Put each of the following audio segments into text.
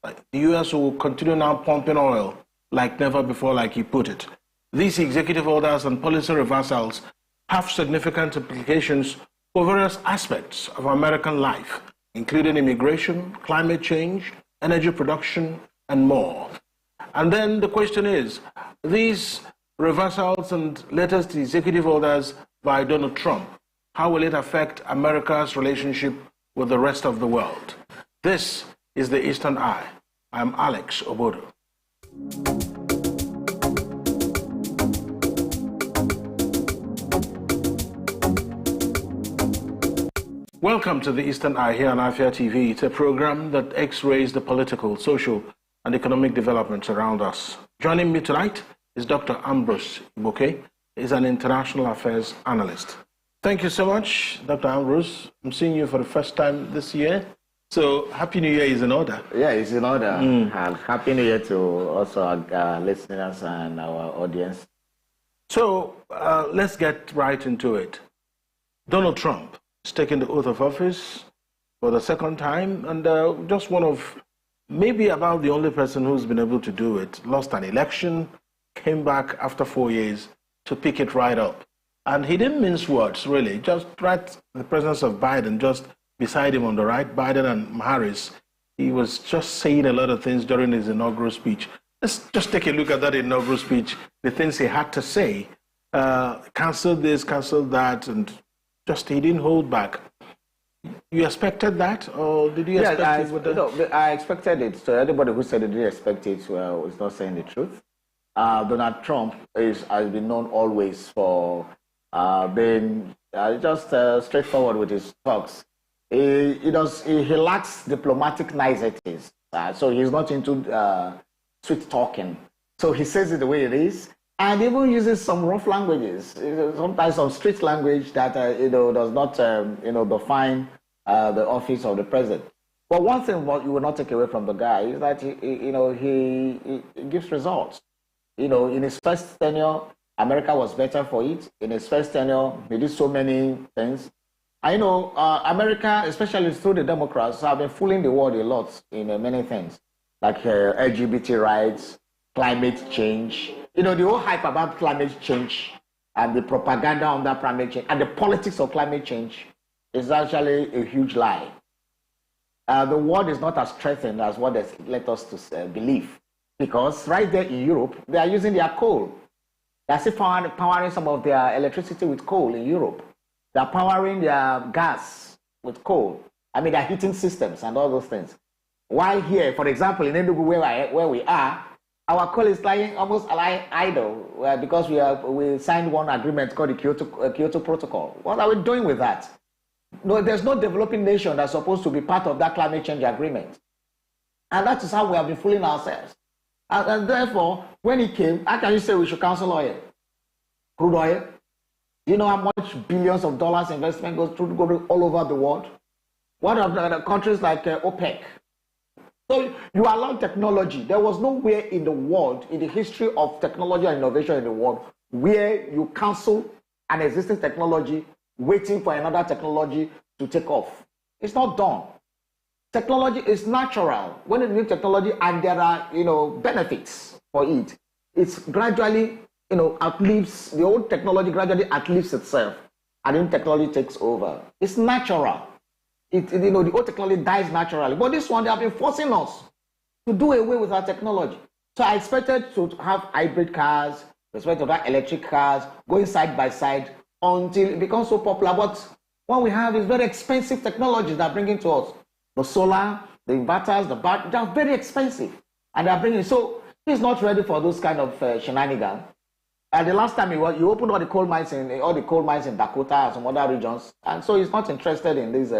The U.S. will continue now pumping oil like never before, like he put it. These executive orders and policy reversals have significant implications for various aspects of American life, including immigration, climate change, energy production, and more. And then the question is, these reversals and latest executive orders by Donald Trump, how will it affect America's relationship with the rest of the world? This is the Eastern Eye. I'm Alex Obodo. Welcome to the Eastern Eye here on Afia TV. It's a program that x-rays the political, social, and economic developments around us. Joining me tonight is Dr. Ambrose Iboke. He's an international affairs analyst. Thank you so much, Dr. Ambrose. I'm seeing you for the first time this year. So, Happy New Year is in order. Yeah, it's in order. And Happy New Year to also our listeners and our audience. So, let's get right into it. Donald Trump is taking the oath of office for the second time, and just one of maybe about the only person who's been able to do it. Lost an election, came back after 4 years to pick it right up. And he didn't mince words, really, just right in the presence of Biden, just beside him on the right, Biden and Harris. He was just saying a lot of things during his inaugural speech. Let's just take a look at that inaugural speech, the things he had to say. Cancel this, cancel that, and just he didn't hold back. You expected that, or did you expect it? I expected it. So anybody who said they didn't expect it was not saying the truth. Donald Trump has been known always for being just straightforward with his talks. He lacks diplomatic niceties, so he's not into sweet talking. So he says it the way it is, and even uses some rough languages, sometimes some street language that does not define the office of the president. But one thing what you will not take away from the guy is that he gives results. In his first tenure, America was better for it. In his first tenure, he did so many things. I know America, especially through the Democrats, have been fooling the world a lot in many things, like LGBT rights, climate change. The whole hype about climate change and the propaganda on that climate change and the politics of climate change is actually a huge lie. The world is not as threatened as what they let us to believe, because right there in Europe, they are using their coal. They're still powering some of their electricity with coal in Europe. They're powering their gas with coal. Their heating systems and all those things. While here, for example, in Enugu, where we are, our coal is lying almost idle because we signed one agreement called the Kyoto Protocol. What are we doing with that? No, there's no developing nation that's supposed to be part of that climate change agreement. And that is how we have been fooling ourselves. And therefore, when he came, how can you say we should cancel oil? Crude oil? Do you know how much billions of dollars investment goes all over the world? What of the countries like OPEC? So you allow technology. There was nowhere in the world, in the history of technology and innovation in the world, where you cancel an existing technology waiting for another technology to take off. It's not done. Technology is natural. When you need technology and there are, benefits for it, it's gradually, outlives, the old technology gradually outlives itself, and then technology takes over. It's natural. The old technology dies naturally. But this one, they have been forcing us to do away with our technology. So I expected to have hybrid cars, expected to have electric cars, going side by side until it becomes so popular. But what we have is very expensive technologies that are bringing to us. The solar, the inverters, the battery, they are very expensive. And they are bringing, so he's not ready for those kind of shenanigans. And the last time you opened all the coal mines in Dakota and some other regions, and so he's not interested in these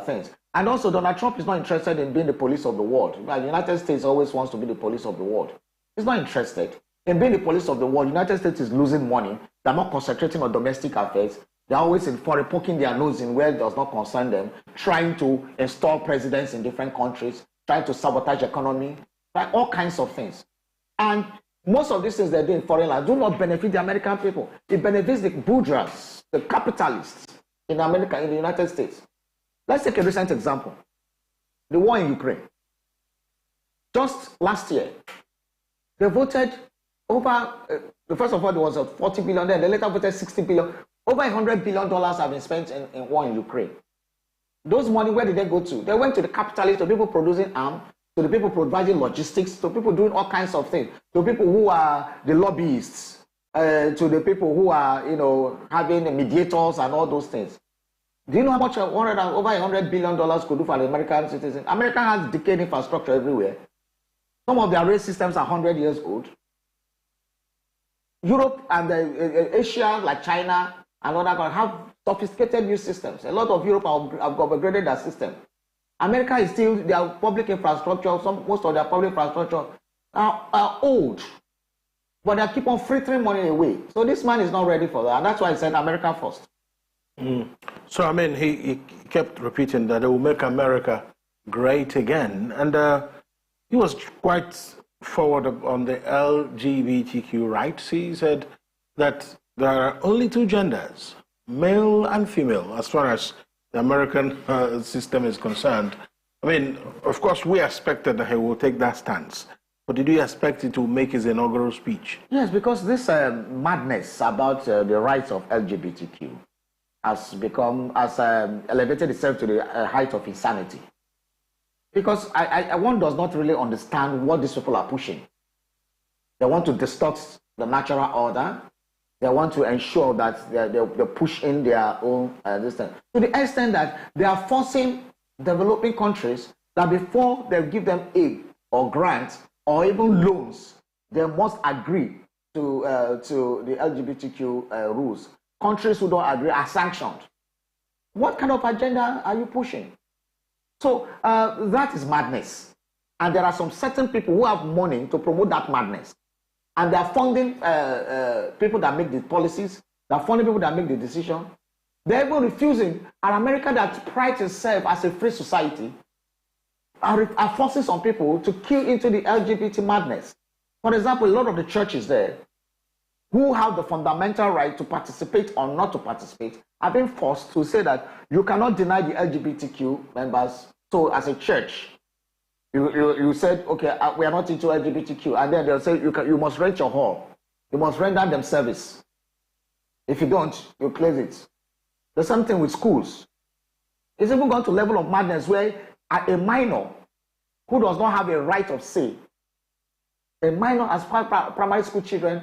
things. And also, Donald Trump is not interested in being the police of the world. The United States always wants to be the police of the world. He's not interested in being the police of the world. The United States is losing money. They're not concentrating on domestic affairs. They're always in foreign, poking their nose in where it does not concern them, trying to install presidents in different countries, trying to sabotage economy, like all kinds of things. And most of these things they do in foreign land do not benefit the American people. It benefits the bourgeois, the capitalists in America, in the United States. Let's take a recent example. The war in Ukraine. Just last year, they voted over, first of all, there was a 40 billion, then they later voted 60 billion. Over $100 billion have been spent in war in Ukraine. Those money, where did they go to? They went to the capitalists, to people producing arms, to the people providing logistics, to people doing all kinds of things, to people who are the lobbyists, to the people who are, having mediators and all those things. Do you know how much over $100 billion could do for the American citizens? America has decayed infrastructure everywhere. Some of their rail systems are 100 years old. Europe and Asia, like China and other countries, have sophisticated new systems. A lot of Europe have upgraded their system. America is still, their public infrastructure, most of their public infrastructure are old. But they keep on frittering money away. So this man is not ready for that. And that's why I said America first. So, I mean, he kept repeating that it will make America great again. And he was quite forward on the LGBTQ rights. He said that there are only two genders, male and female, as far as the American system is concerned. I mean, of course, we expected that he will take that stance. But did you expect it to make his inaugural speech? Yes, because this madness about the rights of LGBTQ has elevated itself to the height of insanity. Because one does not really understand what these people are pushing. They want to distort the natural order. They want to ensure that they push in their own this thing. To the extent that they are forcing developing countries that before they give them aid or grants or even loans, they must agree to the LGBTQ rules. Countries who don't agree are sanctioned. What kind of agenda are you pushing? So that is madness. And there are some certain people who have money to promote that madness. And they are funding people that make the policies. They are funding people that make the decision. They're even refusing an America that prides itself as a free society are forcing some people to kill into the LGBT madness. For example, a lot of the churches there who have the fundamental right to participate or not to participate are being forced to say that you cannot deny the LGBTQ members. So as a church, you said, okay, we are not into LGBTQ, and then they'll say you must rent your hall. You must render them service. If you don't, you close it. The same thing with schools. It's even gone to level of madness where a minor who does not have a right of say, a minor as primary school children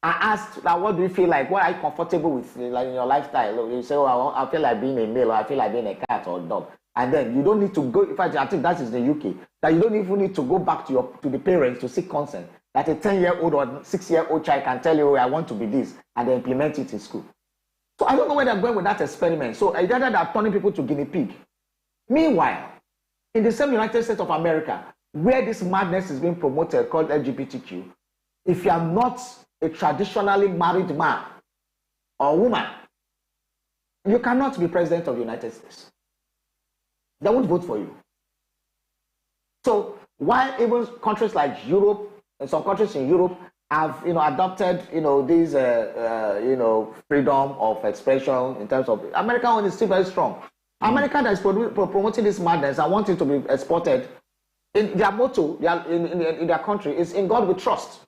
are asked, what do you feel like? What are you comfortable with like in your lifestyle? You say, oh, I feel like being a male, or I feel like being a cat or a dog. And then you don't need to go, in fact, I think that is the UK, that you don't even need to go back to the parents to seek consent. That a 10-year-old or 6-year-old child can tell you, oh, I want to be this, and they implement it in school. So I don't know where they're going with that experiment. So either they're turning people to guinea pig. Meanwhile, in the same United States of America, where this madness is being promoted called LGBTQ, if you are not a traditionally married man or woman, you cannot be president of the United States. They won't vote for you. So while even countries like Europe, and some countries in Europe have adopted these freedom of expression in terms of America is still very strong. America that is promoting this madness and wanting to be exported, in their motto, in their country is "In God we trust."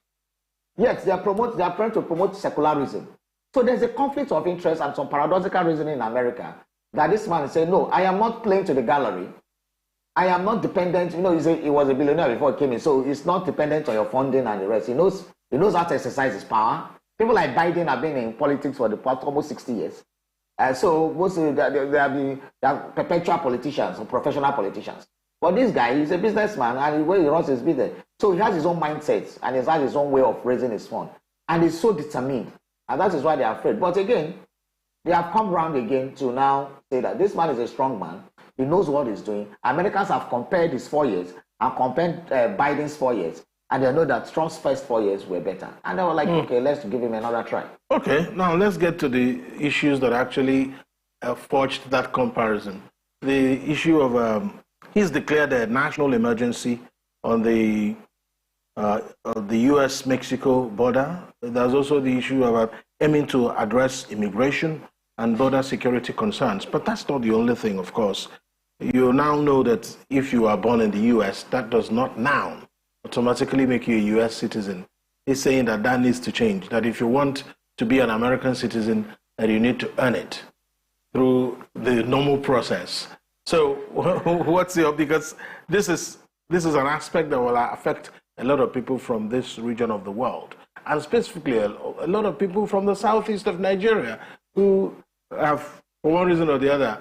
Yet they are trying to promote secularism. So there's a conflict of interest and some paradoxical reasoning in America that this man is saying, no, I am not playing to the gallery. I am not dependent. He was a billionaire before he came in, so he's not dependent on your funding and the rest. He knows how to exercise his power. People like Biden have been in politics for the past almost 60 years. So mostly they are perpetual politicians or professional politicians. But this guy, he's a businessman, and the way he runs his business, so he has his own mindset and he has his own way of raising his fund, and he's so determined, and that is why they are afraid. But again, they have come round again to now say that this man is a strong man. He knows what he's doing. Americans have compared his 4 years and compared Biden's 4 years, and they know that Trump's first 4 years were better. And they were like, okay, let's give him another try. Okay, now let's get to the issues that actually forged that comparison. The issue of he's declared a national emergency on the U.S.-Mexico border. There's also the issue of aiming to address immigration and border security concerns. But that's not the only thing, of course. you now know that if you are born in the US, that does not now automatically make you a US citizen. He's saying that that needs to change, that if you want to be an American citizen, that you need to earn it through the normal process. So what's your, because this is an aspect that will affect a lot of people from this region of the world, and specifically a lot of people from the southeast of Nigeria who have, for one reason or the other,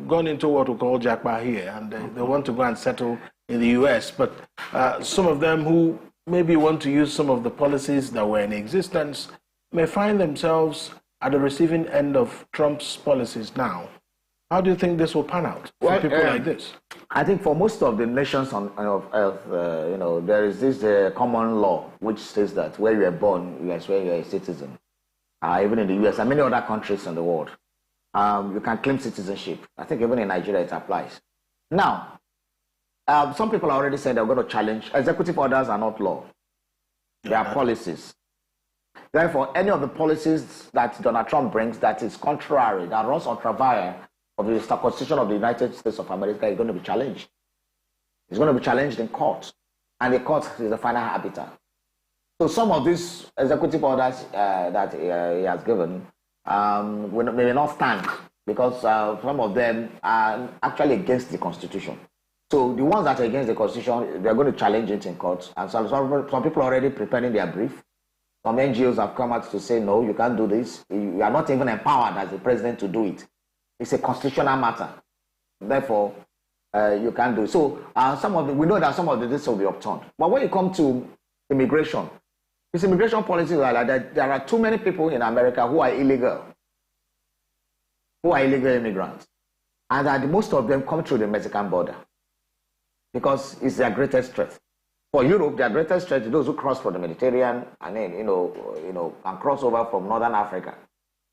gone into what we call Jackpot here, and they want to go and settle in the US. But some of them who maybe want to use some of the policies that were in existence may find themselves at the receiving end of Trump's policies now. How do you think this will pan out for people like this? I think for most of the nations on earth, there is this common law which says that where you are born, that's where you are a citizen. Even in the US and many other countries in the world, you can claim citizenship. I think even in Nigeria it applies. Now, some people are already saying they're going to challenge. Executive orders are not law. They are policies. Therefore, any of the policies that Donald Trump brings that is contrary, that runs contrary of the Constitution of the United States of America is going to be challenged. It's going to be challenged in court. And the court is the final arbiter. So some of these executive orders that he has given may not stand because some of them are actually against the Constitution. So the ones that are against the Constitution, they're going to challenge it in court. And some people are already preparing their brief. Some NGOs have come out to say, no, you can't do this. You are not even empowered as the president to do it. It's a constitutional matter. Therefore, you can't do it. So we know that some of this will be upturned. But when you come to immigration, this immigration policy is like that there are too many people in America who are illegal immigrants. And that most of them come through the Mexican border because it's their greatest threat. For Europe, their greatest threat is those who cross from the Mediterranean and then, and cross over from Northern Africa.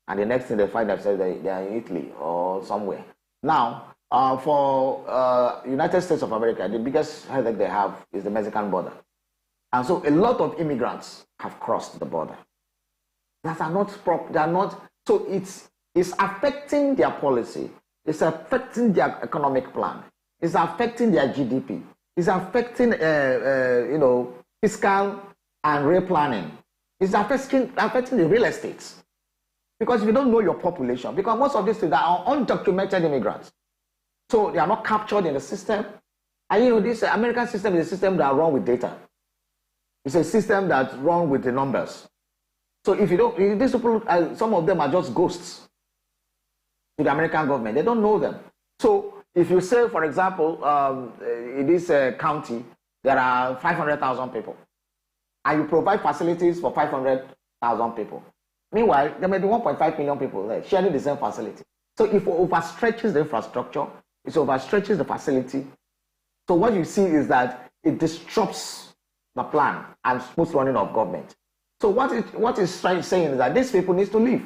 And the next thing they find themselves, they are in Italy or somewhere. Now, for United States of America, the biggest headache they have is the Mexican border. And so a lot of immigrants have crossed the border. So it's affecting their policy. It's affecting their economic plan. It's affecting their GDP. It's affecting, fiscal and real planning. It's affecting the real estate. Because if you don't know your population, because most of these things are undocumented immigrants. So they are not captured in the system. And this American system is a system that runs with data. It's a system that runs with the numbers. So if these people, some of them are just ghosts to the American government. They don't know them. So if you say, for example, in this county, there are 500,000 people, and you provide facilities for 500,000 people. Meanwhile, there may be 1.5 million people there sharing the same facility. So if it overstretches the infrastructure, it overstretches the facility. So what you see is that it disrupts the plan and smooth running of government. So what is saying is that these people need to leave.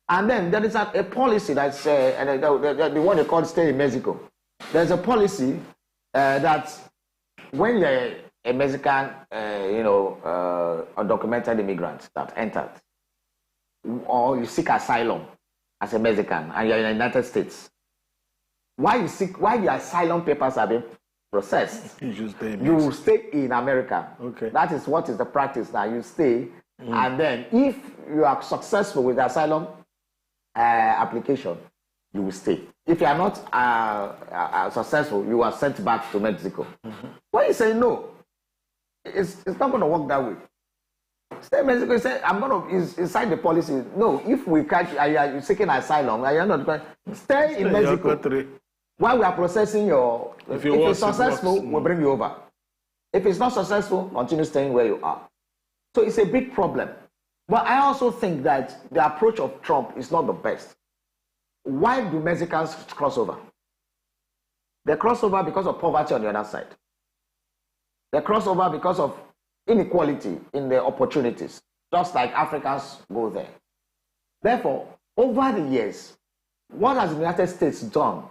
And then there is a policy that's the one they call stay in Mexico. There's a policy that when you're a Mexican, undocumented immigrant that entered, or you seek asylum as a Mexican and you're in the United States, while your asylum papers are being processed, you will stay in America. Okay. That is what is the practice now. You stay, and then if you are successful with the asylum application, you will stay. If you are not successful, you are sent back to Mexico. When you say no, it's not going to work that way. Stay in Mexico. You say, I'm going to inside the policy. No, if we catch you seeking asylum, you're not going to stay in Mexico. While we are processing your, if it's successful, we'll bring you over. If it's not successful, continue staying where you are. So it's a big problem. But I also think that the approach of Trump is not the best. Why do Mexicans cross over? They cross over because of poverty on the other side. They cross over because of inequality in the opportunities, just like Africans go there. Therefore, over the years, what has the United States done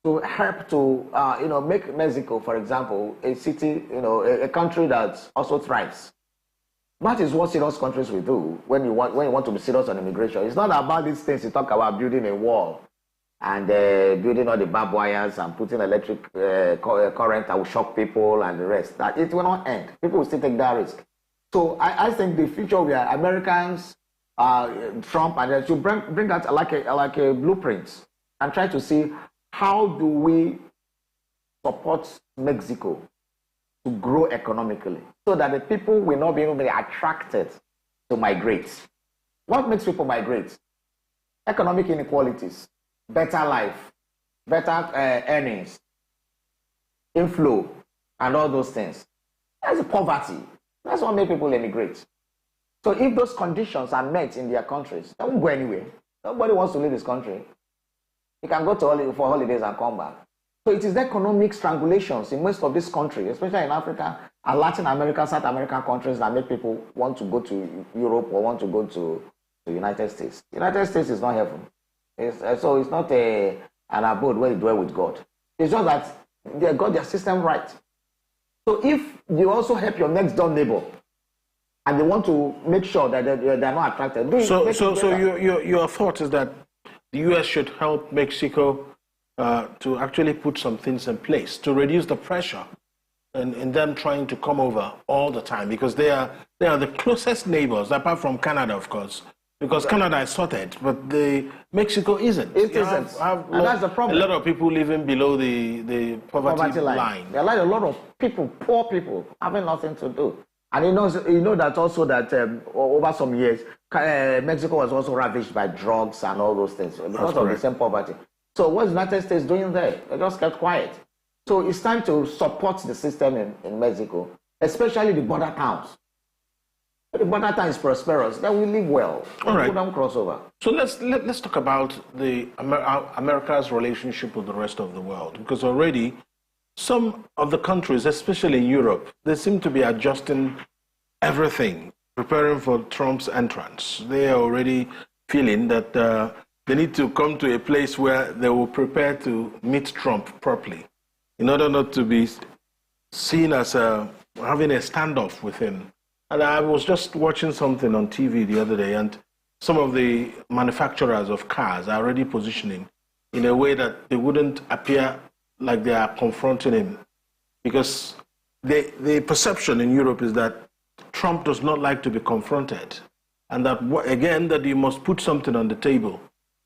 to help to make Mexico, for example, a city, a country that also thrives? That is what serious countries will do when you want to be serious on immigration. It's not about these things you talk about, building a wall and building all the barbed wires and putting electric current that will shock people and the rest. That it will not end. People will still take that risk. So I think the future where Americans, Trump, and they should bring that like a blueprint and try to see how do we support Mexico to grow economically so that the people will not be able to be attracted to migrate. What makes people migrate? Economic inequalities, better life, better earnings, inflow, and all those things. That's poverty. That's what makes people emigrate. So if those conditions are met in their countries, they won't go anywhere. Nobody wants to leave this country. You can go to for holidays and come back. So it is economic strangulations in most of this country, especially in Africa and Latin America, South American countries that make people want to go to Europe or want to go to the United States. The United States is not heaven. So it's not an abode where you dwell with God. It's just that they got their system right. So if you also help your next door neighbor and they want to make sure that they're not attracted. So your thought is that the U.S. should help Mexico to actually put some things in place to reduce the pressure in them trying to come over all the time, because they are the closest neighbors, apart from Canada, of course, because Canada is sorted, but Mexico isn't. It isn't. And that's the problem. A lot of people living below the poverty line. There are like a lot of people, poor people, having nothing to do. And you know that also that over some years, Mexico was also ravaged by drugs and all those things because of the same poverty. So what's the United States doing there? They just kept quiet. So it's time to support the system in Mexico, especially the border towns. If the border town is prosperous, then we live well. All right. People don't cross over. So let's talk about America's relationship with the rest of the world, because already some of the countries, especially in Europe, they seem to be adjusting everything, preparing for Trump's entrance. They are already feeling that they need to come to a place where they will prepare to meet Trump properly, in order not to be seen as having a standoff with him. And I was just watching something on TV the other day, and some of the manufacturers of cars are already positioning in a way that they wouldn't appear like they are confronting him. Because the perception in Europe is that Trump does not like to be confronted. And that, again, that you must put something on the table,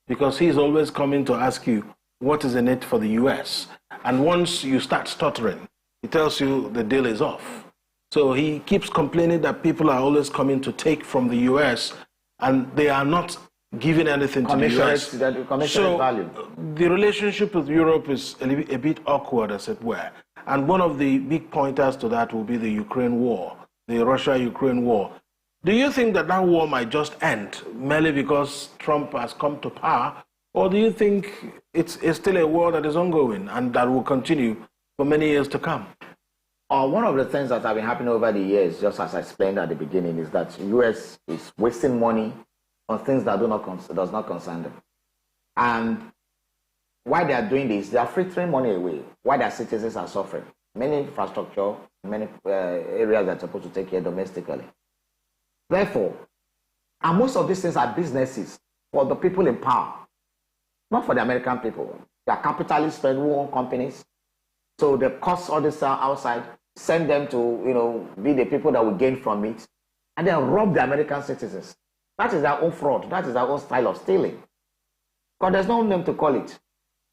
because he's always coming to ask you, what is in it for the US? And once you start stuttering, he tells you the deal is off. So he keeps complaining that people are always coming to take from the US and they are not giving anything to the US. So the relationship with Europe is a bit awkward, as it were. And one of the big pointers to that will be the Ukraine war, the Russia-Ukraine war. Do you think that that war might just end merely because Trump has come to power? Or do you think it's still a war that is ongoing and that will continue for many years to come? One of the things that have been happening over the years, just as I explained at the beginning, is that the U.S. is wasting money on things that does not concern them. And why they are doing this, they are frittering money away, while their citizens are suffering. Many infrastructure, many areas that are supposed to take care domestically. Therefore, and most of these things are businesses for the people in power, not for the American people. They are capitalists who own companies. So they cost all this outside, send them to, be the people that will gain from it, and then rob the American citizens. That is their own fraud. That is their own style of stealing. Because there's no name to call it.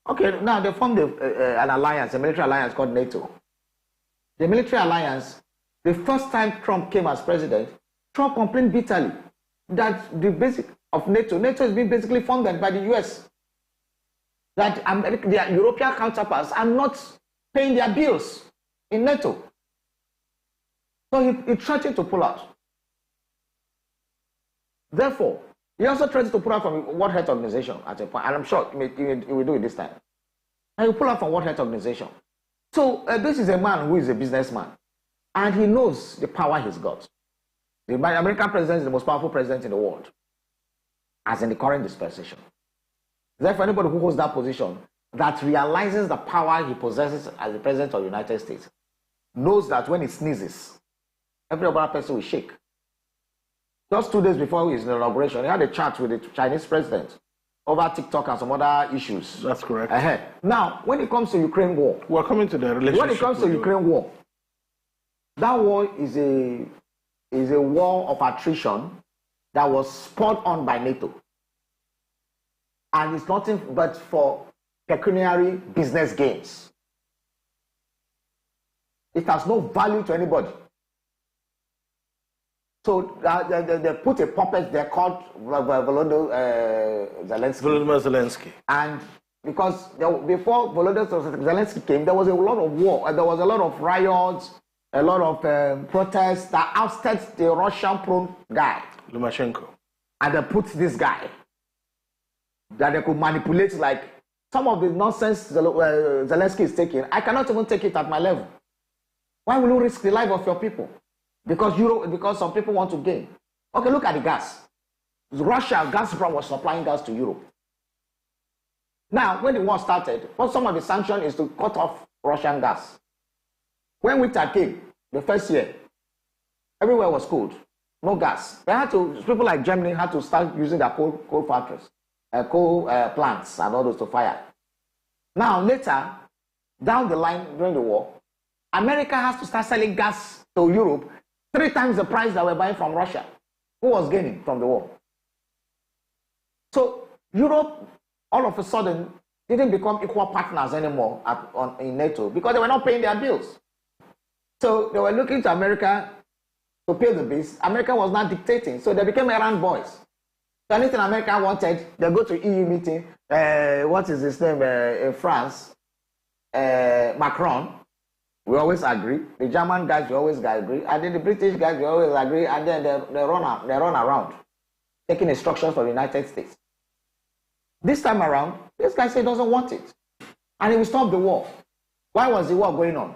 Okay, now they formed an alliance, a military alliance called NATO. The military alliance, the first time Trump came as president, Trump complained bitterly that the basic of NATO is being basically funded by the US. That their European counterparts are not paying their bills in NATO. So he threatened to pull out. Therefore, he also threatened to pull out from World Health Organization at a point, and I'm sure he will do it this time. And he pull out from World Health Organization. So this is a man who is a businessman, and he knows the power he's got. The American president is the most powerful president in the world, as in the current dispensation. Therefore, anybody who holds that position that realizes the power he possesses as the president of the United States knows that when he sneezes, every other person will shake. Just 2 days before his inauguration, he had a chat with the Chinese president. over TikTok and some other issues. That's correct. Now, when it comes to Ukraine war, we're coming to the relationship. When it comes to Ukraine war, that war is a war of attrition that was spurred on by NATO. And it's nothing but for pecuniary business gains. It has no value to anybody. So they put a puppet there called Volodymyr Zelensky. And because before Volodymyr Zelensky came, there was a lot of war, there was a lot of riots, a lot of protests that ousted the Russian-prone guy, Lukashenko. And they put this guy that they could manipulate. Like some of the nonsense Zelensky is taking, I cannot even take it at my level. Why will you risk the life of your people? Because some people want to gain. Okay, look at the gas. Russia, Gazprom was supplying gas to Europe. Now, when the war started, some of the sanction is to cut off Russian gas. When winter came, the first year, everywhere was cold, no gas. People like Germany had to start using their coal factories, coal plants and all those to fire. Now, later, down the line during the war, America has to start selling gas to Europe 3 times the price that we're buying from Russia. Who was gaining from the war? So Europe, all of a sudden, didn't become equal partners anymore in NATO because they were not paying their bills. So they were looking to America to pay the bills. America was not dictating, so they became errand boys. So anything America wanted, they go to EU meeting. What is his name in France? Macron. We always agree. The German guys, we always agree. And then the British guys, we always agree. And then they run around, taking instructions from the United States. This time around, this guy said he doesn't want it. And he will stop the war. Why was the war going on?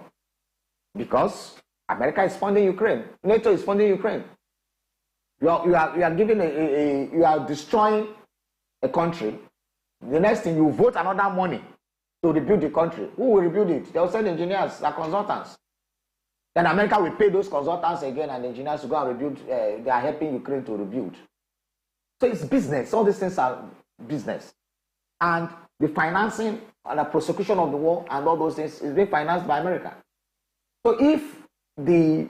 Because America is funding Ukraine. NATO is funding Ukraine. You are destroying a country. The next thing, you vote another money to rebuild the country. Who will rebuild it? They will send engineers and consultants. Then America will pay those consultants again and engineers to go and rebuild. They are helping Ukraine to rebuild. So it's business. All these things are business. And the financing and the prosecution of the war and all those things is being financed by America. So if the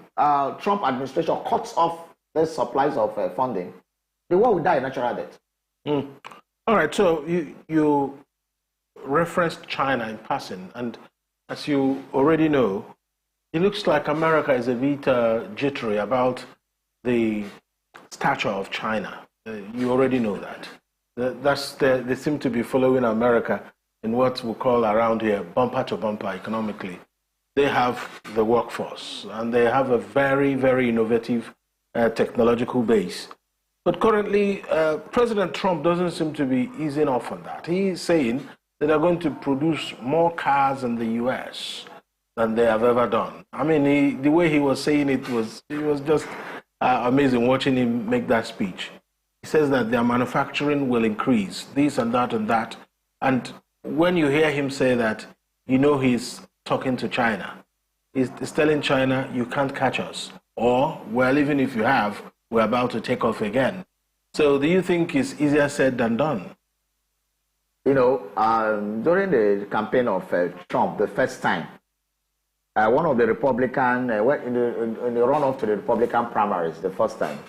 Trump administration cuts off the supplies of funding, the war will die a natural death. All right, so you referenced China in passing, and as you already know, it looks like America is a bit jittery about the stature of China. You already know that. They seem to be following America in what we call around here bumper to bumper economically. They have the workforce, and they have a very, very innovative technological base. But currently, President Trump doesn't seem to be easing off on that. He's saying that they're going to produce more cars in the U.S. than they have ever done. I mean, the way he was saying it was just amazing watching him make that speech. He says that their manufacturing will increase, this and that and that. And when you hear him say that, you know he's talking to China. He's telling China, you can't catch us. Or, well, even if you have, we're about to take off again. So do you think it's easier said than done? You know, during the campaign of Trump, the first time, one of the Republican, in the runoff to the Republican primaries, the first time,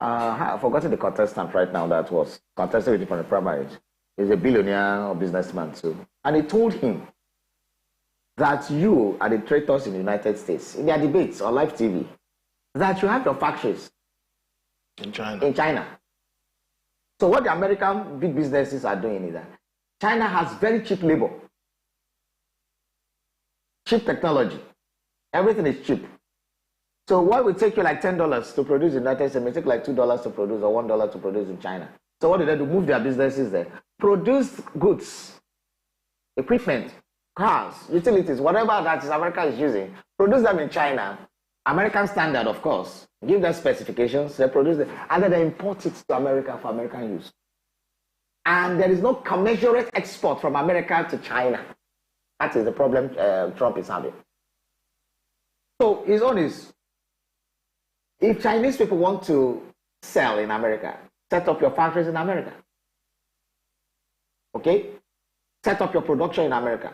I've forgotten the contestant right now that was contesting with him for the primaries. He's a billionaire or businessman too. And he told him that you are the traitors in the United States, in their debates on live TV, that you have your factories in China. So what the American big businesses are doing is that China has very cheap labor, cheap technology. Everything is cheap. So what will take you like $10 to produce in the United States may take like $2 to produce or $1 to produce in China. So what do they do? Move their businesses there. Produce goods, equipment, cars, utilities, whatever that is America is using. Produce them in China. American standard, of course. Give them specifications, they produce them, and then they import it to America for American use. And there is no commensurate export from America to China. That is the problem Trump is having. So his own is, if Chinese people want to sell in America, set up your factories in America. okay? Set up your production in America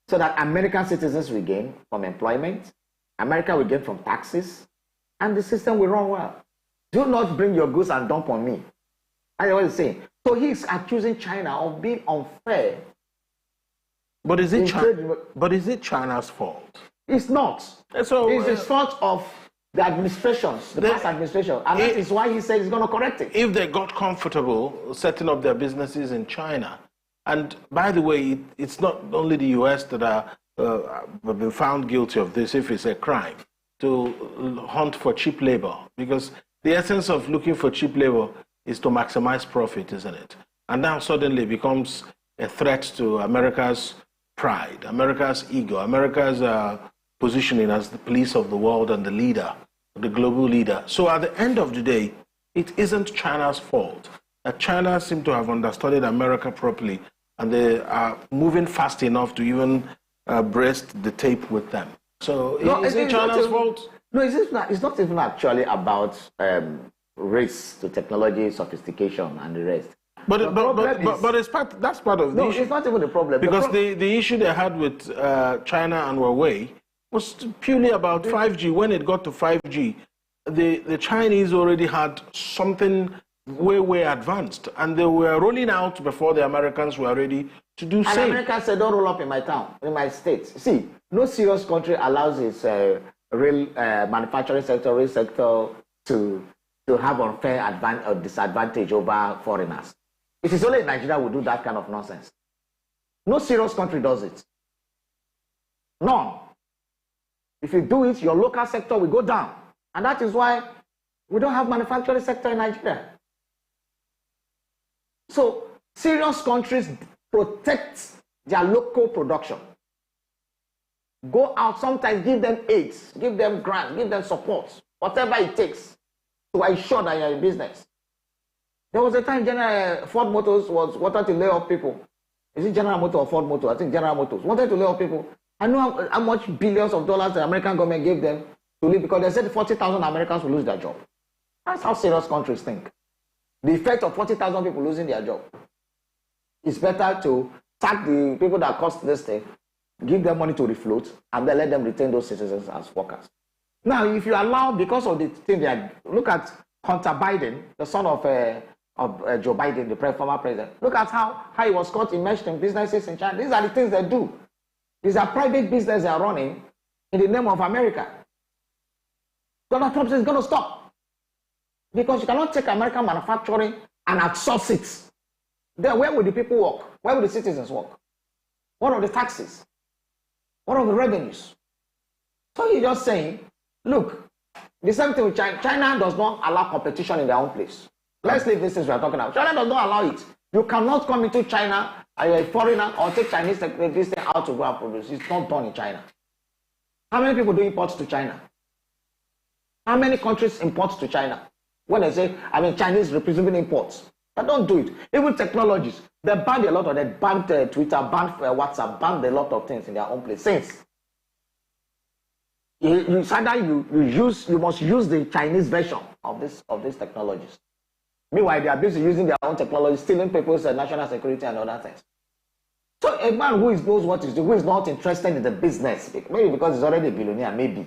so that American citizens will gain from employment, America will gain from taxes, and the system will run well. Do not bring your goods and dump on me. That's what he's saying. So he's accusing China of being unfair. But is it China's fault? It's not. So, it's the fault of the administrations, the past administration, and that is why he said he's going to correct it. If they got comfortable setting up their businesses in China, and by the way, it's not only the US that have been found guilty of this, if it's a crime, to hunt for cheap labor, because the essence of looking for cheap labor is to maximize profit, isn't it? And now suddenly becomes a threat to America's pride, America's ego, America's positioning as the police of the world and the leader, the global leader. So at the end of the day, it isn't China's fault. China seems to have understudied America properly, and they are moving fast enough to even breast the tape with them. So is it China's fault? No, it's not even actually about race to technology, sophistication, and the rest. But that's part of the issue. No, it's not even the problem. Because the issue they had with China and Huawei was purely about 5G. When it got to 5G, the Chinese already had something way advanced, and they were rolling out before the Americans were ready to do same. And America said, don't roll up in my town, in my state. See, no serious country allows its real manufacturing sector, rail sector to have unfair disadvantage over foreigners. It is only Nigeria who do that kind of nonsense. No serious country does it. None. If you do it, your local sector will go down. And that is why we don't have manufacturing sector in Nigeria. So serious countries protect their local production. Go out, sometimes give them aids, give them grants, give them support, whatever it takes to ensure that you're in business. There was a time Ford Motors wanted to lay off people. Is it General Motors or Ford Motors? I think General Motors wanted to lay off people. I know how much billions of dollars the American government gave them to leave, because they said 40,000 Americans will lose their job. That's how serious countries think. The effect of 40,000 people losing their job. It's better to sack the people that cost this thing, give them money to refloat, and then let them retain those citizens as workers. Now, if you allow, because of the thing look at Hunter Biden, the son of Joe Biden, the former president. Look at how he was caught immersed in businesses in China. These are the things they do. These are private business they are running in the name of America. Donald Trump is going to stop. Because you cannot take American manufacturing and outsource it. Then where will the people work? Where will the citizens work? What are the taxes? What are the revenues? So he's just saying, look, the same thing with China. China does not allow competition in their own place. Let's leave this thing we are talking about. China does not allow it. You cannot come into China, you're a foreigner, or take Chinese this thing out to go and produce. It's not done in China. How many people do imports to China? How many countries import to China? When I say, Chinese representing imports. They don't do it. Even technologies. They banned a lot of them. Banned Twitter, banned WhatsApp, banned a lot of things in their own place. Since you must use the Chinese version of these technologies. Meanwhile, they are busy using their own technology, stealing people's national security and other things. So a man who knows what he's doing, who is not interested in the business, maybe because he's already a billionaire, maybe.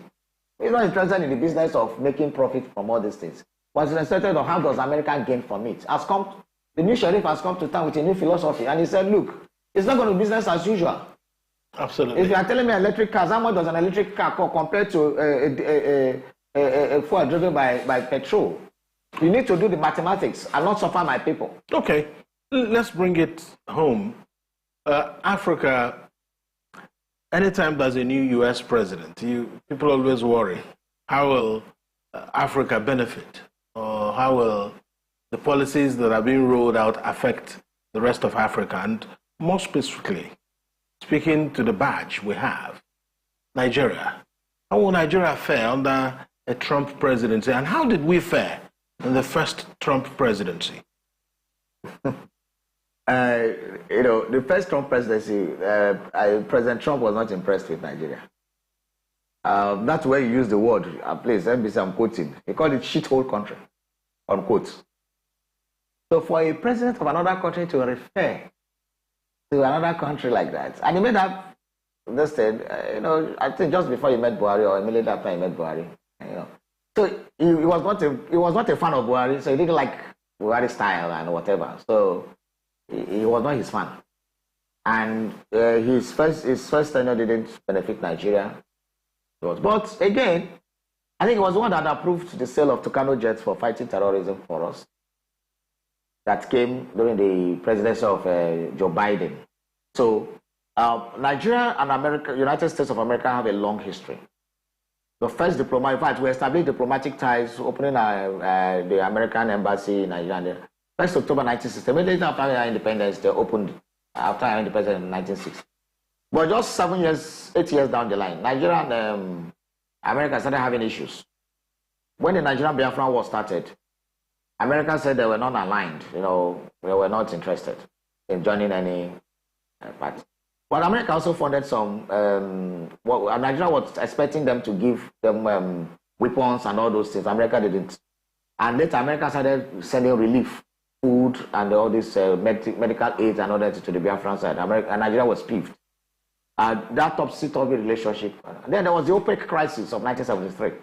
He's not interested in the business of making profit from all these things. But he's interested in how does America gain from it. The new sheriff has come to town with a new philosophy, and he said, look, it's not going to be business as usual. Absolutely. If you are telling me electric cars, how much does an electric car cost compared to a fuel driven by petrol? You need to do the mathematics and not suffer my people. Okay, let's bring it home. Africa, anytime there's a new US president, people always worry, how will Africa benefit? Or how will the policies that are being rolled out affect the rest of Africa? And more specifically, speaking to the badge we have, Nigeria. How will Nigeria fare under a Trump presidency? And how did we fare in the first Trump presidency? The first Trump presidency, President Trump was not impressed with Nigeria. That's where he used the word, please, NBC, I'm quoting. He called it shithole country, unquote. So for a president of another country to refer to another country like that. And he made up this thing, I think just before he met Buhari or immediately after he met Buhari. So he was not a fan of Buhari, so he didn't like Buhari's style and whatever. So he was not his fan. And his first tenure didn't benefit Nigeria. But again, I think it was the one that approved the sale of Tucano jets for fighting terrorism for us. That came during the presidency of Joe Biden. So Nigeria and United States of America have a long history. The first diplomat, in fact, we established diplomatic ties, opening the American embassy in Nigeria. 1st October 1960. Immediately after our independence, they opened after our independence in 1960. But just 8 years down the line, Nigeria and America started having issues. When the Nigerian Biafran War started, America said they were not aligned. They were not interested in joining any party. But America also funded some. Nigeria was expecting them to give them weapons and all those things. America didn't. And later, America started sending relief, food, and all this medical aid and all that to the Biafran side. And Nigeria was peeved. That topsy-turvy relationship. And then there was the OPEC crisis of 1973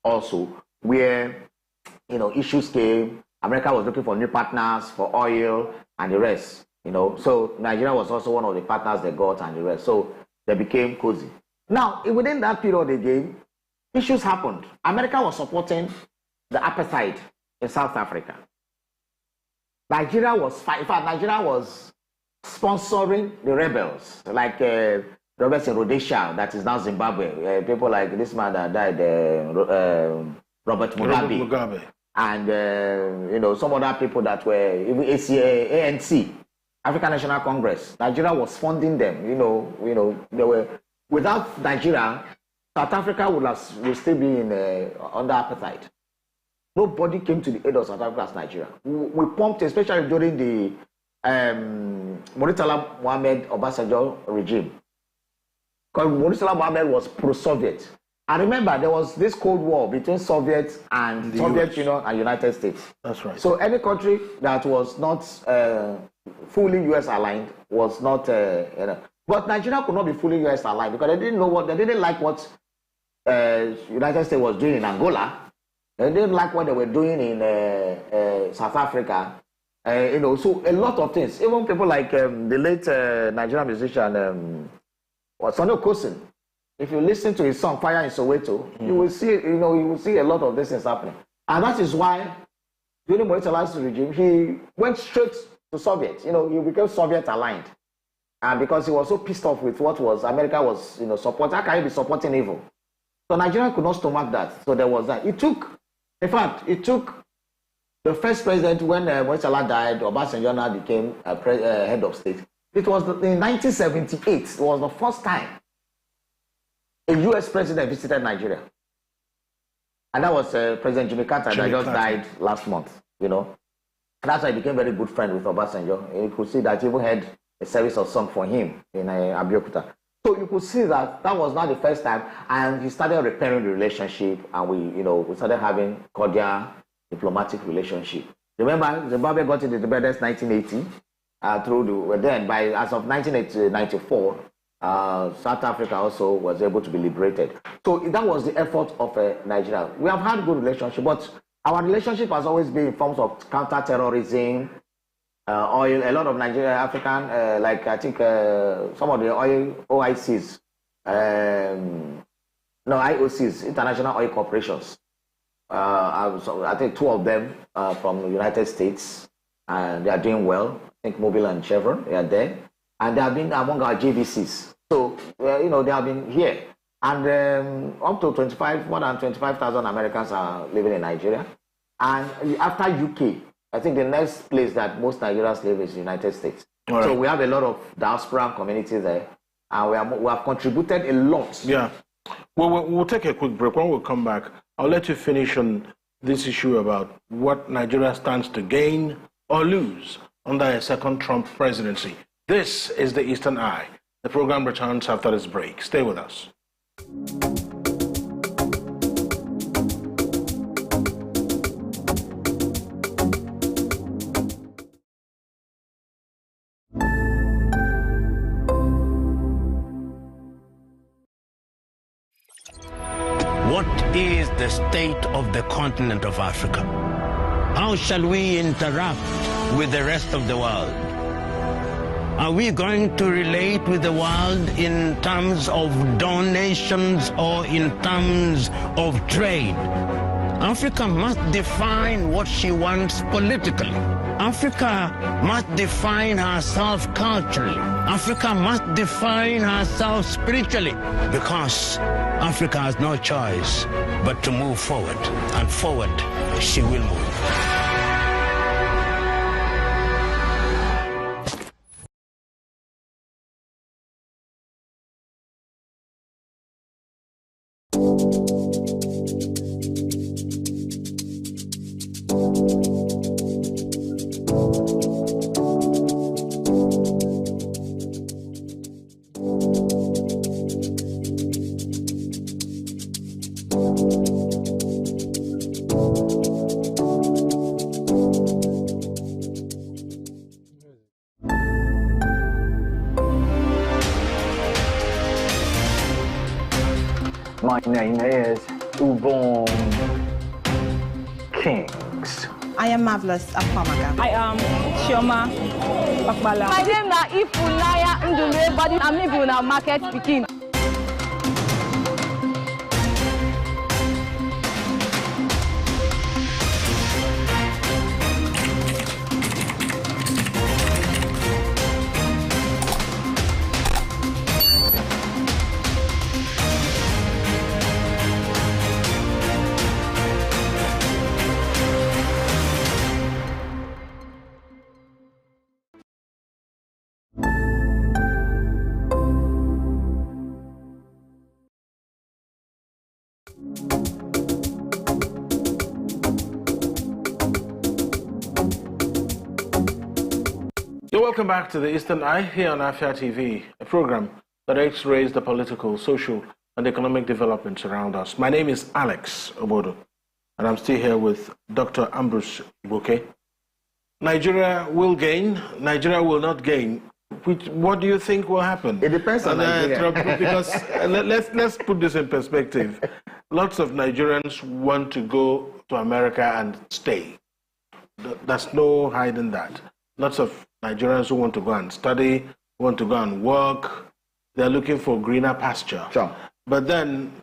also, where issues came. America was looking for new partners for oil and the rest. So Nigeria was also one of the partners they got and the rest. So they became cozy. Now, within that period again, issues happened. America was supporting the apartheid in South Africa. Nigeria was sponsoring the rebels, like rebels in Rhodesia, that is now Zimbabwe. People like this man that died, Robert Mugabe. And some other people that were even ANC, African National Congress. Nigeria was funding them. They were without Nigeria, South Africa would still be under apartheid. Nobody came to the aid of South Africa as Nigeria. We pumped, especially during the Murtala Mohammed Obasanjo regime, because Murtala Mohammed was pro-Soviet. And remember, there was this Cold War between Soviets and the Soviet Union and United States. That's right. So any country that was not fully US aligned was not, But Nigeria could not be fully US aligned because they didn't like what United States was doing in Angola. They didn't like what they were doing in South Africa. So a lot of things. Even people like the late Nigerian musician Sonny Okosin. If you listen to his song "Fire in Soweto," you will see a lot of these things happening, and that is why during Murtala's regime he went straight to Soviet. He became Soviet aligned, and because he was so pissed off with what was America was supporting. How can you be supporting evil? So Nigeria could not stomach that. So there was that. It took the first president when Murtala died. Obasanjo now became head of state. It was in 1978. It was the first time a U.S. president visited Nigeria. And that was President Jimmy Carter that just died last month, And that's why he became very good friend with Obasanjo. And you could see that he even had a service of song for him in Abeokuta. So you could see that was not the first time. And he started repairing the relationship. And we started having cordial diplomatic relationship. Remember, Zimbabwe got into independence 1980. As of 1994, South Africa also was able to be liberated. So that was the effort of Nigeria. We have had good relationship, but our relationship has always been in forms of counter-terrorism, oil. A lot of Nigerian African, I think some of the oil OICs, IOCs, International Oil Corporations. I think 2 of them from the United States, and they are doing well. I think Mobil and Chevron, they are there. And they have been among our JVCs. So, they have been here. And up to more than 25,000 Americans are living in Nigeria. And after UK, I think the next place that most Nigerians live is the United States. Right. So we have a lot of diaspora community there. And we have contributed a lot. Yeah. Well, we'll take a quick break. When we come back, I'll let you finish on this issue about what Nigeria stands to gain or lose under a second Trump presidency. This is the Eastern Eye. The program returns after this break. Stay with us. is the state of the continent of Africa? How shall we interact with the rest of the world? Are we going to relate with the world in terms of donations or in terms of trade? Africa must define what she wants politically. Africa must define herself culturally. Africa must define herself spiritually, because Africa has no choice but to move forward, and forward she will move. My name is Ubon Kings. I am Marvelous Afamaga. I am Chioma Bakbala. My name is Ifunaya Ndule, but I'm living in market speaking. You're welcome back to the Eastern Eye here on Afia TV, a program that x-rays the political, social, and economic developments around us. My name is Alex Obodo, and I'm still here with Dr. Ambrose Ibuke. Nigeria will gain, Nigeria will not gain. What do you think will happen? It depends on Nigeria. Because let's put this in perspective. Lots of Nigerians want to go to America and stay. There's no hiding that. Lots of Nigerians who want to go and study, want to go and work. They're looking for greener pasture. Sure. But then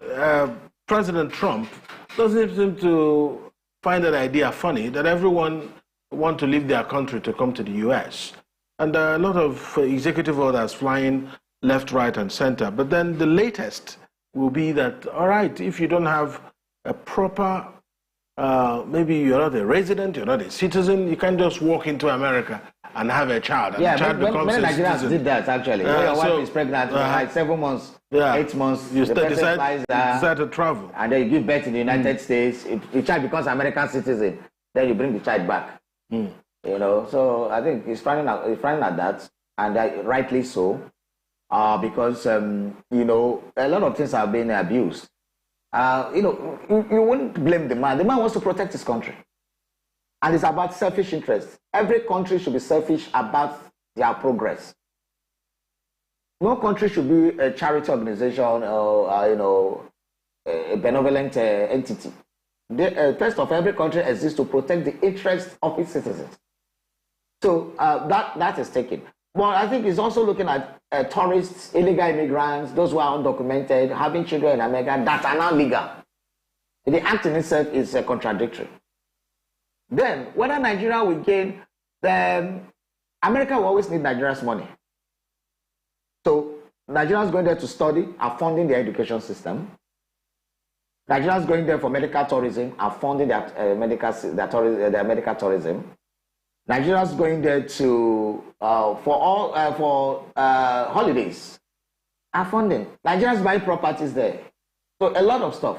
President Trump doesn't seem to find that idea funny, that everyone want to leave their country to come to the U.S. And there are a lot of executive orders flying left, right, and center. But then the latest will be that, all right, if you don't have a proper, maybe you're not a resident, you're not a citizen, you can't just walk into America and have a child. And Yeah, the child becomes many a Nigerians citizen. did that actually. When your wife is pregnant, like 7 months, 8 months, you the person decide, flies there, decide to travel. and then you give birth in the United States. If the child becomes American citizen, then you bring the child back. You know, so I think he's frowning at that, and rightly so, because you know, a lot of things have been abused. You know, you wouldn't blame the man. The man wants to protect his country, and it's about selfish interests. Every country should be selfish about their progress. No country should be a charity organization or you know, a benevolent entity. First of all, every country exists to protect the interests of its citizens. So that is taken. But I think it's also looking at tourists, illegal immigrants, those who are undocumented, having children in America that are now legal. The act in itself is contradictory. Then, whether Nigeria will gain, America will always need Nigeria's money. So Nigerians going there to study are funding their education system. Nigerians going there for medical tourism are funding their medical tourism. Nigerians going there to for holidays are funding. Nigerians buying properties there. So a lot of stuff.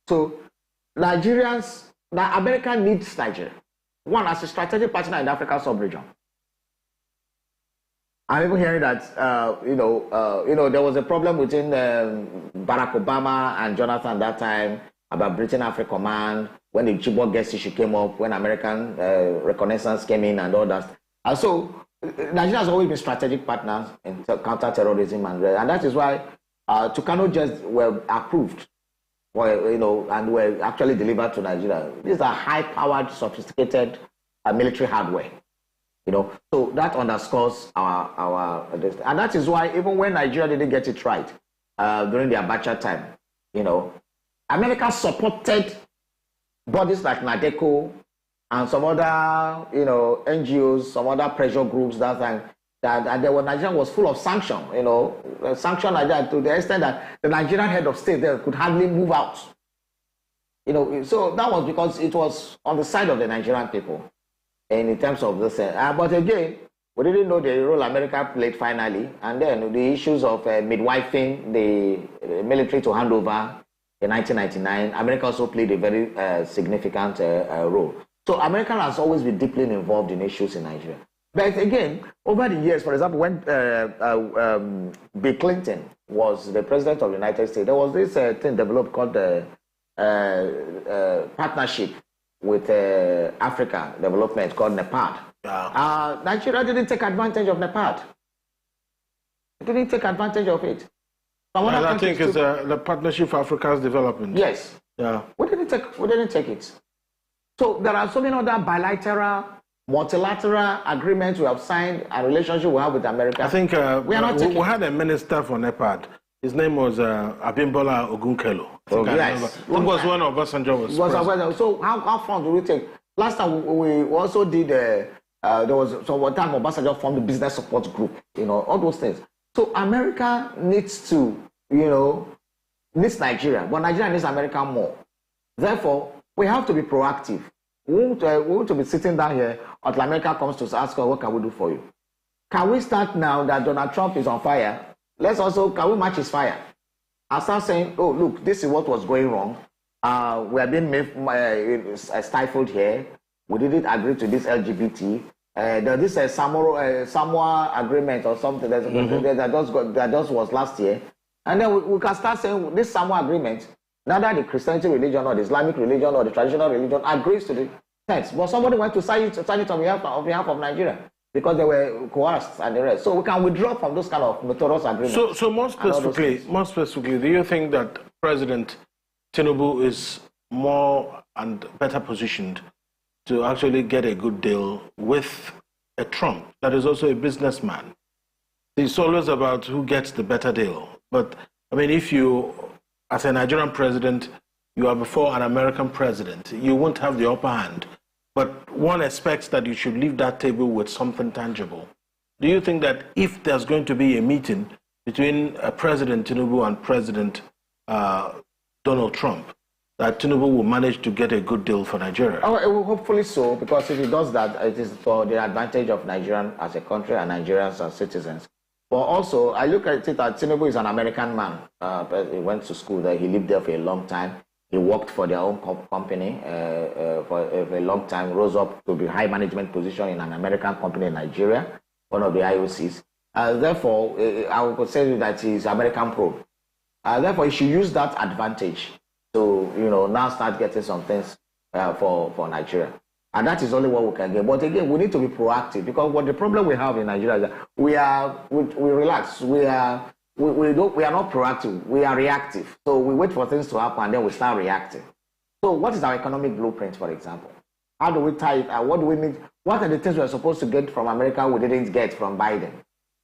So Nigerians, now America needs Nigeria. One, as a strategic partner in the African sub-region. I'm even hearing that you know there was a problem between Barack Obama and Jonathan that time about Britain Africa Command when the Chibok gas issue came up, when American reconnaissance came in and all that. And so Nigeria has always been strategic partners in counter-terrorism, and that is why Tucano just were approved and were actually delivered to Nigeria. These are high-powered, sophisticated military hardware. So that underscores our and that is why even when Nigeria didn't get it right during the Abacha time, America supported bodies like NADECO and some other NGOs, some other pressure groups that time. That there were Nigeria was full of sanction, sanction Nigeria to the extent that the Nigerian head of state there could hardly move out. So that was because it was on the side of the Nigerian people. And in terms of this, but again, we didn't know the role America played finally, and then the issues of midwifing the military to hand over in 1999. America also played a very significant role. So America has always been deeply involved in issues in Nigeria. But again, over the years, for example, when Bill Clinton was the president of the United States, there was this thing developed called the partnership with Africa development called NEPAD. Yeah. Nigeria didn't take advantage of NEPAD. It didn't take advantage of it. I think it's the Partnership for Africa's Development. Yes. Yeah. We didn't take it. So there are so many other bilateral, multilateral agreements we have signed and relationship we have with America. I think we had a minister for NEPAD. His name was Abimbola Ogunkelo. Yes. It was one of Obasanjo was president. So how far do we take? Last time we also did, there was one time Obasanjo formed the business support group, all those things. So America needs to, needs Nigeria, but Nigeria needs America more. Therefore, we have to be proactive. We want to be sitting down here until America comes to ask us, what can we do for you? Can we start now that Donald Trump is on fire? Can we match his fire? I start saying, oh, look, this is what was going wrong. We are being stifled here. We didn't agree to this LGBT. This Samoa agreement or something that just was last year. And then we can start saying this Samoa agreement, neither the Christianity religion or the Islamic religion or the traditional religion agrees to the text. But somebody went to sign it on behalf of Nigeria, because they were coerced and the rest. So we can withdraw from those kind of notorious agreements. So more specifically, do you think that President Tinubu is more and better positioned to actually get a good deal with a Trump that is also a businessman? It's always about who gets the better deal. But I mean, if you, as a Nigerian president, you are before an American president, you won't have the upper hand. But one expects that you should leave that table with something tangible. Do you think that if there's going to be a meeting between President Tinubu and President Donald Trump, that Tinubu will manage to get a good deal for Nigeria? Oh, hopefully so, because if he does that, it is for the advantage of Nigeria as a country and Nigerians as citizens. But also, I look at it that Tinubu is an American man. He went to school there. He lived there for a long time. He worked for their own company for a long time, rose up to the high management position in an American company in Nigeria, one of the IOCs. Therefore, I would say that he's American probe. Therefore, he should use that advantage to, now start getting some things for Nigeria. And that is only what we can get. But again, we need to be proactive, because what the problem we have in Nigeria is that we relax. We are not proactive. We are reactive. So we wait for things to happen and then we start reacting. So what is our economic blueprint, for example? How do we tie it? What do we need? What are the things we are supposed to get from America we didn't get from Biden,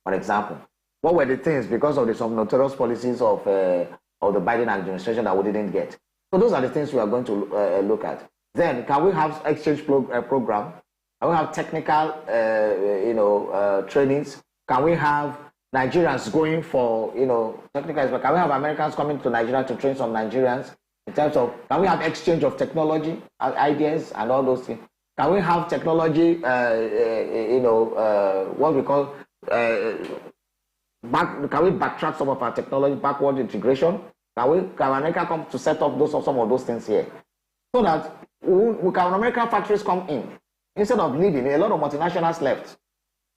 for example? What were the things because of some notorious policies of the Biden administration that we didn't get? So those are the things we are going to look at. Then, can we have exchange program? Can we have technical, trainings? Can we have Nigerians going for, technical? Can we have Americans coming to Nigeria to train some Nigerians in terms of? Can we have exchange of technology, ideas, and all those things? Can we have technology? What we call can we backtrack some of our technology, backward integration? Can America come to set up some of those things here, so that can American factories come in instead of leaving? A lot of multinationals left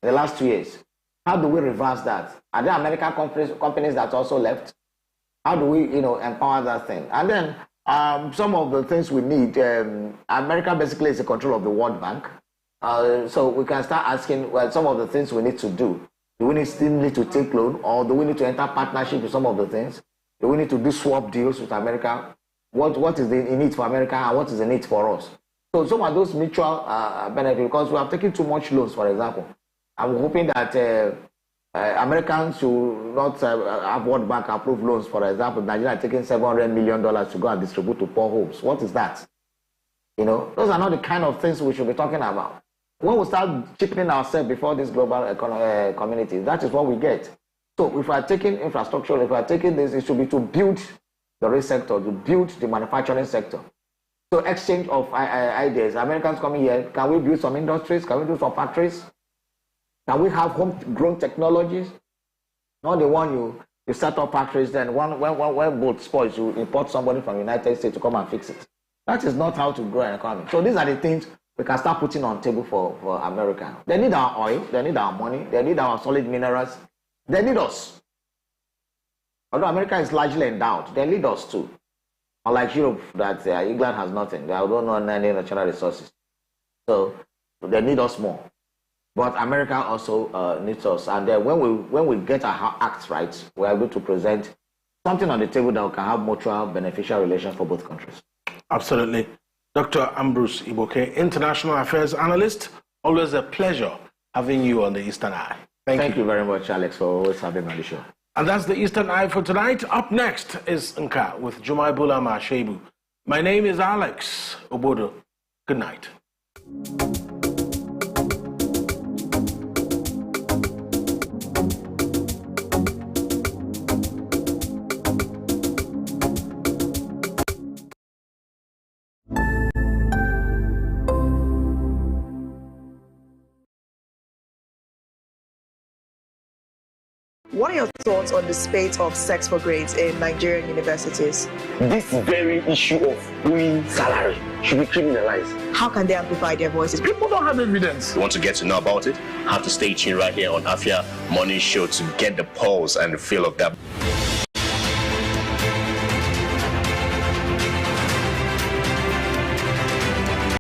in the last 2 years. How do we reverse that? Are there American companies that also left? How do we, empower that thing? And then some of the things we need. America basically is in control of the World Bank, so we can start asking, well, some of the things we need to do. Do we still need to take loan, or do we need to enter partnership with some of the things? Do we need to do swap deals with America? what is the need for America and what is the need for us. So some of those mutual benefits, because we have taken too much loans, for example. I'm hoping that Americans should not have World Bank approved loans. For example, Nigeria taking $700 million to go and distribute to poor homes. What is that? You know, those are not the kind of things we should be talking about. When we start chipping ourselves before this global community, that is what we get. So if we are taking infrastructure, if we are taking this, it should be to build the rail sector, to build the manufacturing sector. So exchange of ideas. Americans coming here, can we build some industries? Can we do some factories? Can we have homegrown technologies? Not the one you set up factories, then when boat spoils, you import somebody from the United States to come and fix it. That is not how to grow an economy. So these are the things we can start putting on the table for America. They need our oil, they need our money, they need our solid minerals, they need us. Although America is largely endowed, they need us too. Unlike Europe, that England has nothing. They don't know any natural resources. So they need us more. But America also needs us. And then when we get our acts right, we're able to present something on the table that can have mutual beneficial relations for both countries. Absolutely. Dr. Ambrose Iboke, International Affairs Analyst, always a pleasure having you on the Eastern Eye. Thank you very much, Alex, for always having me on the show. And that's the Eastern Eye for tonight. Up next is Nka with Jumaibula Mashebu. My name is Alex Obodo. Good night. What are your thoughts on the spate of sex for grades in Nigerian universities? This very issue of owing salary should be criminalized. How can they amplify their voices? People don't have evidence. You want to get to know about it? Have to stay tuned right here on Afia Morning Show to get the pulse and the feel of that.